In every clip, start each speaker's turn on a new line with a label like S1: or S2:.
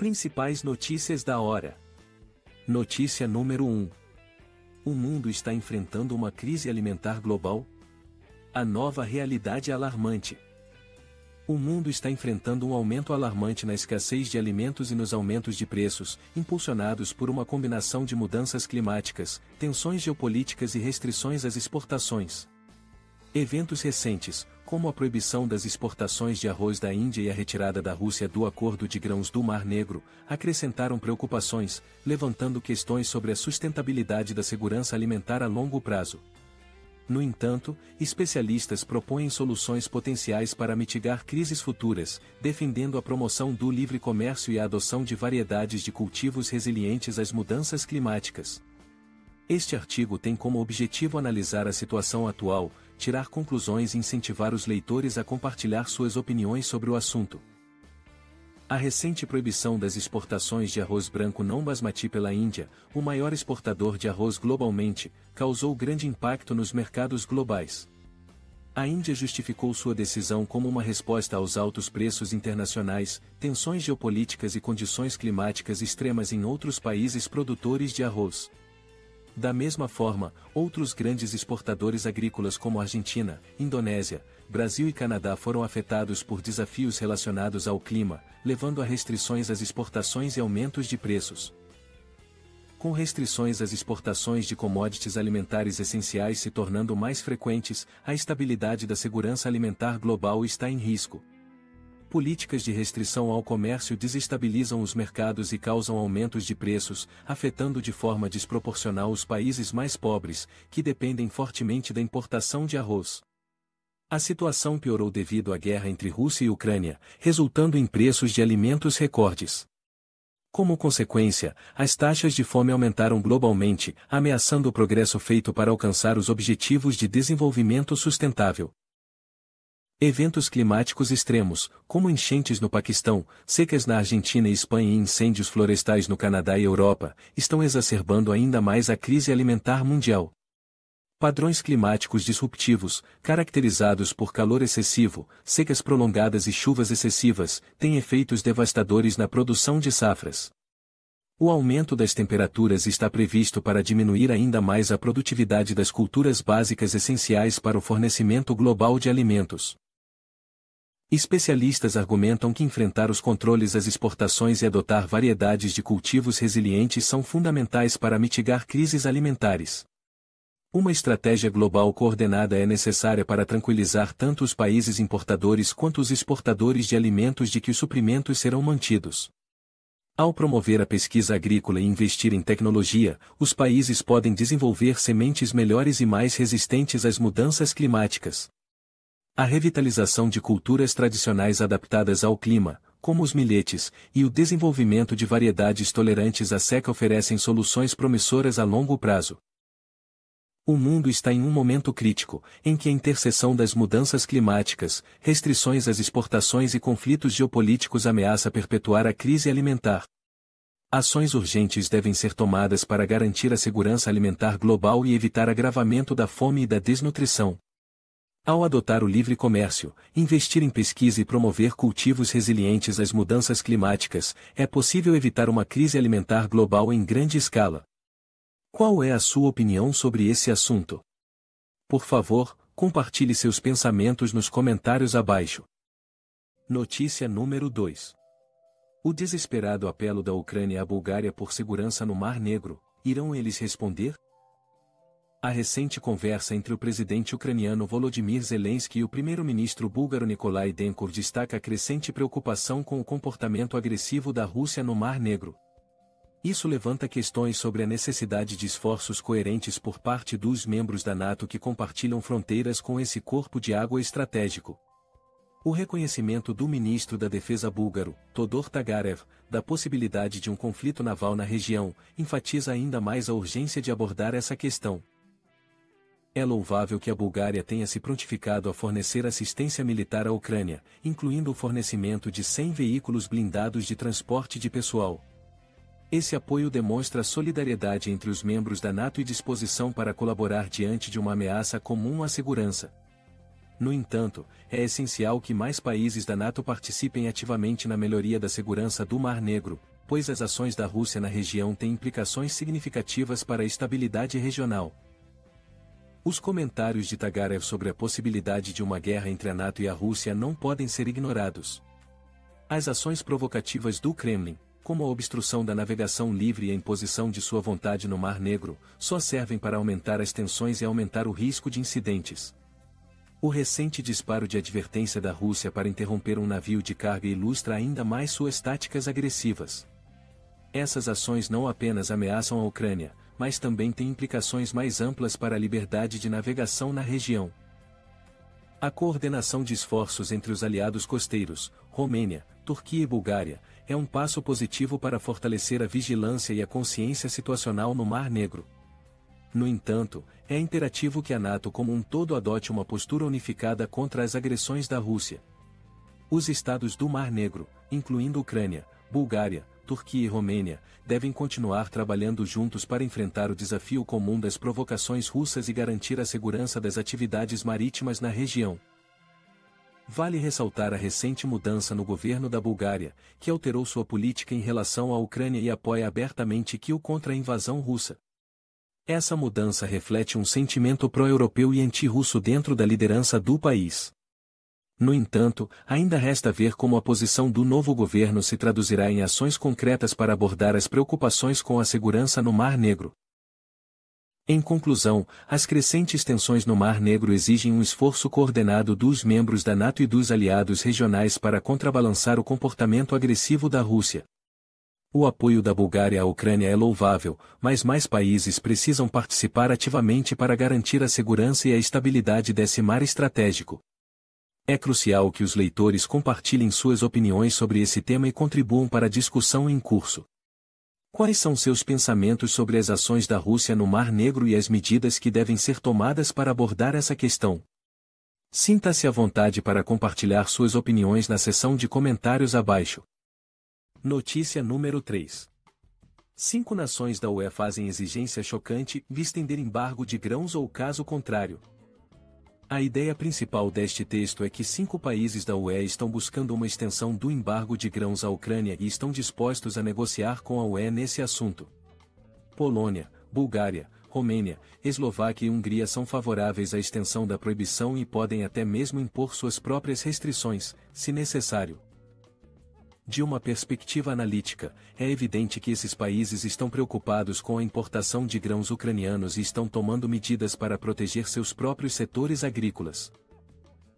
S1: Principais notícias da hora. Notícia número 1. O mundo está enfrentando uma crise alimentar global? A nova realidade é alarmante. O mundo está enfrentando um aumento alarmante na escassez de alimentos e nos aumentos de preços, impulsionados por uma combinação de mudanças climáticas, tensões geopolíticas e restrições às exportações. Eventos recentes, como a proibição das exportações de arroz da Índia e a retirada da Rússia do Acordo de Grãos do Mar Negro, acrescentaram preocupações, levantando questões sobre a sustentabilidade da segurança alimentar a longo prazo. No entanto, especialistas propõem soluções potenciais para mitigar crises futuras, defendendo a promoção do livre comércio e a adoção de variedades de cultivos resilientes às mudanças climáticas. Este artigo tem como objetivo analisar a situação atual, tirar conclusões e incentivar os leitores a compartilhar suas opiniões sobre o assunto. A recente proibição das exportações de arroz branco não basmati pela Índia, o maior exportador de arroz globalmente, causou grande impacto nos mercados globais. A Índia justificou sua decisão como uma resposta aos altos preços internacionais, tensões geopolíticas e condições climáticas extremas em outros países produtores de arroz. Da mesma forma, outros grandes exportadores agrícolas como Argentina, Indonésia, Brasil e Canadá foram afetados por desafios relacionados ao clima, levando a restrições às exportações e aumentos de preços. Com restrições às exportações de commodities alimentares essenciais se tornando mais frequentes, a estabilidade da segurança alimentar global está em risco. Políticas de restrição ao comércio desestabilizam os mercados e causam aumentos de preços, afetando de forma desproporcional os países mais pobres, que dependem fortemente da importação de arroz. A situação piorou devido à guerra entre Rússia e Ucrânia, resultando em preços de alimentos recordes. Como consequência, as taxas de fome aumentaram globalmente, ameaçando o progresso feito para alcançar os Objetivos de Desenvolvimento Sustentável. Eventos climáticos extremos, como enchentes no Paquistão, secas na Argentina e Espanha e incêndios florestais no Canadá e Europa, estão exacerbando ainda mais a crise alimentar mundial. Padrões climáticos disruptivos, caracterizados por calor excessivo, secas prolongadas e chuvas excessivas, têm efeitos devastadores na produção de safras. O aumento das temperaturas está previsto para diminuir ainda mais a produtividade das culturas básicas essenciais para o fornecimento global de alimentos. Especialistas argumentam que enfrentar os controles às exportações e adotar variedades de cultivos resilientes são fundamentais para mitigar crises alimentares. Uma estratégia global coordenada é necessária para tranquilizar tanto os países importadores quanto os exportadores de alimentos de que os suprimentos serão mantidos. Ao promover a pesquisa agrícola e investir em tecnologia, os países podem desenvolver sementes melhores e mais resistentes às mudanças climáticas. A revitalização de culturas tradicionais adaptadas ao clima, como os milhetes, e o desenvolvimento de variedades tolerantes à seca oferecem soluções promissoras a longo prazo. O mundo está em um momento crítico, em que a interseção das mudanças climáticas, restrições às exportações e conflitos geopolíticos ameaça perpetuar a crise alimentar. Ações urgentes devem ser tomadas para garantir a segurança alimentar global e evitar agravamento da fome e da desnutrição. Ao adotar o livre comércio, investir em pesquisa e promover cultivos resilientes às mudanças climáticas, é possível evitar uma crise alimentar global em grande escala. Qual é a sua opinião sobre esse assunto? Por favor, compartilhe seus pensamentos nos comentários abaixo. Notícia número 2. O desesperado apelo da Ucrânia à Bulgária por segurança no Mar Negro, irão eles responder? A recente conversa entre o presidente ucraniano Volodymyr Zelensky e o primeiro-ministro búlgaro Nikolai Denko destaca a crescente preocupação com o comportamento agressivo da Rússia no Mar Negro. Isso levanta questões sobre a necessidade de esforços coerentes por parte dos membros da NATO que compartilham fronteiras com esse corpo de água estratégico. O reconhecimento do ministro da Defesa búlgaro, Todor Tagarev, da possibilidade de um conflito naval na região, enfatiza ainda mais a urgência de abordar essa questão. É louvável que a Bulgária tenha se prontificado a fornecer assistência militar à Ucrânia, incluindo o fornecimento de 100 veículos blindados de transporte de pessoal. Esse apoio demonstra solidariedade entre os membros da NATO e disposição para colaborar diante de uma ameaça comum à segurança. No entanto, é essencial que mais países da NATO participem ativamente na melhoria da segurança do Mar Negro, pois as ações da Rússia na região têm implicações significativas para a estabilidade regional. Os comentários de Tagarev sobre a possibilidade de uma guerra entre a NATO e a Rússia não podem ser ignorados. As ações provocativas do Kremlin, como a obstrução da navegação livre e a imposição de sua vontade no Mar Negro, só servem para aumentar as tensões e aumentar o risco de incidentes. O recente disparo de advertência da Rússia para interromper um navio de carga ilustra ainda mais suas táticas agressivas. Essas ações não apenas ameaçam a Ucrânia, mas também têm implicações mais amplas para a liberdade de navegação na região. A coordenação de esforços entre os aliados costeiros, Romênia, Turquia e Bulgária, é um passo positivo para fortalecer a vigilância e a consciência situacional no Mar Negro. No entanto, é imperativo que a NATO como um todo adote uma postura unificada contra as agressões da Rússia. Os estados do Mar Negro, incluindo Ucrânia, Bulgária, Turquia e Romênia, devem continuar trabalhando juntos para enfrentar o desafio comum das provocações russas e garantir a segurança das atividades marítimas na região. Vale ressaltar a recente mudança no governo da Bulgária, que alterou sua política em relação à Ucrânia e apoia abertamente Kiev contra a invasão russa. Essa mudança reflete um sentimento pró-europeu e anti-russo dentro da liderança do país. No entanto, ainda resta ver como a posição do novo governo se traduzirá em ações concretas para abordar as preocupações com a segurança no Mar Negro. Em conclusão, as crescentes tensões no Mar Negro exigem um esforço coordenado dos membros da NATO e dos aliados regionais para contrabalançar o comportamento agressivo da Rússia. O apoio da Bulgária à Ucrânia é louvável, mas mais países precisam participar ativamente para garantir a segurança e a estabilidade desse mar estratégico. É crucial que os leitores compartilhem suas opiniões sobre esse tema e contribuam para a discussão em curso. Quais são seus pensamentos sobre as ações da Rússia no Mar Negro e as medidas que devem ser tomadas para abordar essa questão? Sinta-se à vontade para compartilhar suas opiniões na seção de comentários abaixo. Notícia número 3. 5 nações da UE fazem exigência chocante de estender embargo de grãos ou caso contrário. A ideia principal deste texto é que 5 países da UE estão buscando uma extensão do embargo de grãos à Ucrânia e estão dispostos a negociar com a UE nesse assunto. Polônia, Bulgária, Romênia, Eslováquia e Hungria são favoráveis à extensão da proibição e podem até mesmo impor suas próprias restrições, se necessário. De uma perspectiva analítica, é evidente que esses países estão preocupados com a importação de grãos ucranianos e estão tomando medidas para proteger seus próprios setores agrícolas.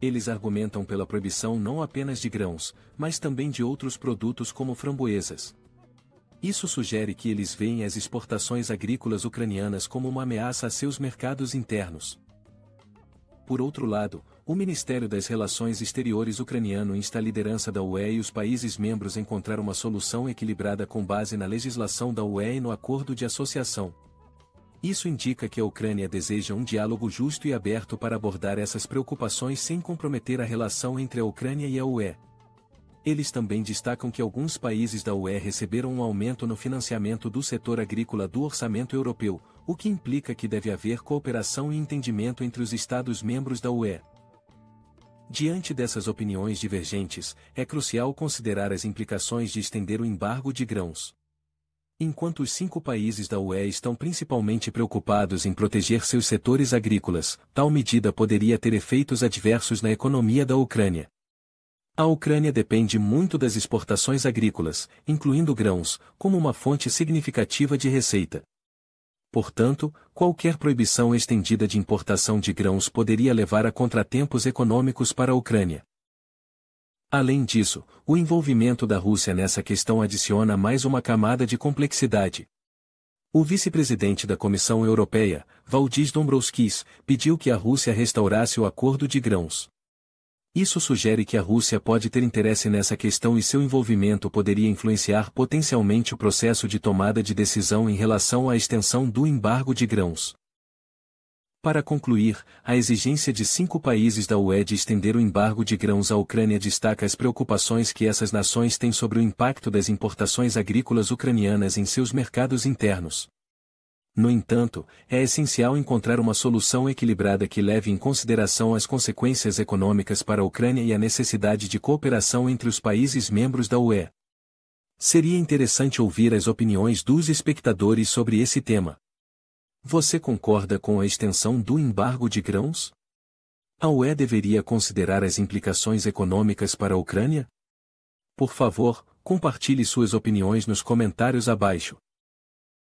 S1: Eles argumentam pela proibição não apenas de grãos, mas também de outros produtos como framboesas. Isso sugere que eles veem as exportações agrícolas ucranianas como uma ameaça a seus mercados internos. Por outro lado, o Ministério das Relações Exteriores ucraniano insta a liderança da UE e os países membros a encontrar uma solução equilibrada com base na legislação da UE e no acordo de associação. Isso indica que a Ucrânia deseja um diálogo justo e aberto para abordar essas preocupações sem comprometer a relação entre a Ucrânia e a UE. Eles também destacam que alguns países da UE receberam um aumento no financiamento do setor agrícola do orçamento europeu, o que implica que deve haver cooperação e entendimento entre os Estados-membros da UE. Diante dessas opiniões divergentes, é crucial considerar as implicações de estender o embargo de grãos. Enquanto os 5 países da UE estão principalmente preocupados em proteger seus setores agrícolas, tal medida poderia ter efeitos adversos na economia da Ucrânia. A Ucrânia depende muito das exportações agrícolas, incluindo grãos, como uma fonte significativa de receita. Portanto, qualquer proibição estendida de importação de grãos poderia levar a contratempos econômicos para a Ucrânia. Além disso, o envolvimento da Rússia nessa questão adiciona mais uma camada de complexidade. O vice-presidente da Comissão Europeia, Valdis Dombrovskis, pediu que a Rússia restaurasse o acordo de grãos. Isso sugere que a Rússia pode ter interesse nessa questão e seu envolvimento poderia influenciar potencialmente o processo de tomada de decisão em relação à extensão do embargo de grãos. Para concluir, a exigência de 5 países da UE de estender o embargo de grãos à Ucrânia destaca as preocupações que essas nações têm sobre o impacto das importações agrícolas ucranianas em seus mercados internos. No entanto, é essencial encontrar uma solução equilibrada que leve em consideração as consequências econômicas para a Ucrânia e a necessidade de cooperação entre os países membros da UE. Seria interessante ouvir as opiniões dos espectadores sobre esse tema. Você concorda com a extensão do embargo de grãos? A UE deveria considerar as implicações econômicas para a Ucrânia? Por favor, compartilhe suas opiniões nos comentários abaixo.